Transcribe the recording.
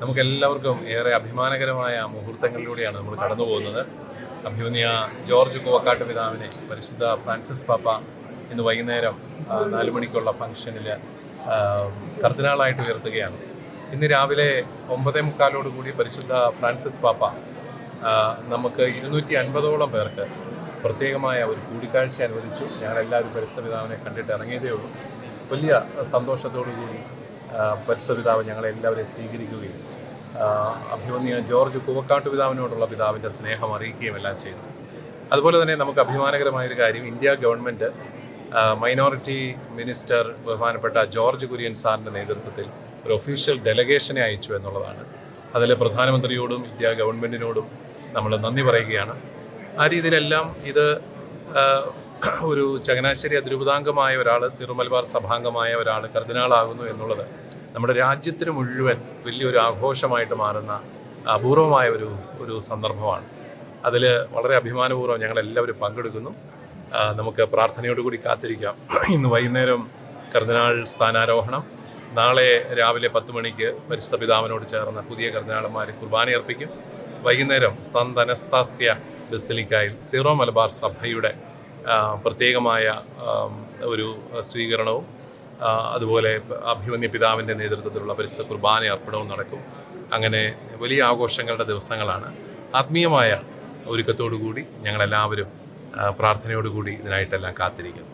നമുക്കെല്ലാവർക്കും ഏറെ അഭിമാനകരമായ മുഹൂർത്തങ്ങളിലൂടെയാണ് നമ്മൾ കടന്നു പോകുന്നത്. അഭിമന്യ ജോർജ് കൂവക്കാട്ട് പിതാവിനെ പരിശുദ്ധ ഫ്രാൻസിസ് പാപ്പ ഇന്ന് വൈകുന്നേരം 4 മണിക്കുള്ള ഫംഗ്ഷനിൽ കർദിനാളായിട്ട് ഉയർത്തുകയാണ്. ഇന്ന് രാവിലെ 9:45 പരിശുദ്ധ ഫ്രാൻസിസ് പാപ്പ നമുക്ക് 250ഓളം പേർക്ക് പ്രത്യേകമായ ഒരു കൂടിക്കാഴ്ച അനുവദിച്ചു. ഞങ്ങളെല്ലാവരും പരിശുദ്ധ പിതാവിനെ കണ്ടിട്ട് ഇറങ്ങിയതേ ഉള്ളൂ. വലിയ സന്തോഷത്തോടു കൂടി പരിശുദ്ധ പിതാവ് ഞങ്ങളെല്ലാവരെയും സ്വീകരിക്കുകയും അഭിമന്യ ജോർജ് കൂവക്കാട്ട് പിതാവിനോടുള്ള പിതാവിൻ്റെ സ്നേഹം അറിയിക്കുകയും എല്ലാം ചെയ്തു. അതുപോലെ തന്നെ നമുക്ക് അഭിമാനകരമായൊരു കാര്യം, ഇന്ത്യ ഗവൺമെൻറ് മൈനോറിറ്റി മിനിസ്റ്റർ ബഹുമാനപ്പെട്ട ജോർജ് കുര്യൻ സാറിൻ്റെ നേതൃത്വത്തിൽ ഒരു ഒഫീഷ്യൽ ഡെലഗേഷനെ അയച്ചു എന്നുള്ളതാണ്. അതിൽ പ്രധാനമന്ത്രിയോടും ഇന്ത്യ ഗവൺമെൻറ്റിനോടും നമ്മൾ നന്ദി പറയുകയാണ്. ആ രീതിയിലെല്ലാം ഇത് ഒരു ചങ്ങനാശ്ശേരി അതിരൂപതാംഗമായ ഒരാൾ, സിറോ മലബാർ സഭാംഗമായ ഒരാൾ കർദിനാളാകുന്നു എന്നുള്ളത് നമ്മുടെ രാജ്യത്തിന് മുഴുവൻ വലിയൊരു ആഘോഷമായിട്ട് മാറുന്ന അപൂർവമായ ഒരു സന്ദർഭമാണ്. അതിൽ വളരെ അഭിമാനപൂർവ്വം ഞങ്ങളെല്ലാവരും പങ്കെടുക്കുന്നു. നമുക്ക് പ്രാർത്ഥനയോടുകൂടി കാത്തിരിക്കാം. ഇന്ന് വൈകുന്നേരം കർദിനാൾ സ്ഥാനാരോഹണം, നാളെ രാവിലെ 10 മണിക്ക് പരിശുദ്ധ പിതാവിനോട് ചേർന്ന പുതിയ കർദിനാളന്മാർ കുർബാനയർപ്പിക്കും. വൈകുന്നേരം സന്ത് അനസ്താസ്യ ബസിലിക്കയിൽ സിറോ മലബാർ സഭയുടെ പ്രത്യേകമായ ഒരു സ്വീകരണവും അതുപോലെ അഭിമന്യ പിതാവിൻ്റെ നേതൃത്വത്തിലുള്ള പരിശുദ്ധ കുർബാന അർപ്പണവും നടക്കും. അങ്ങനെ വലിയ ആഘോഷങ്ങളുടെ ദിവസങ്ങളാണ്. ആത്മീയമായ ഒരുക്കത്തോടു കൂടി ഞങ്ങളെല്ലാവരും പ്രാർത്ഥനയോടുകൂടി ഇതിനായിട്ടെല്ലാം കാത്തിരിക്കുന്നു.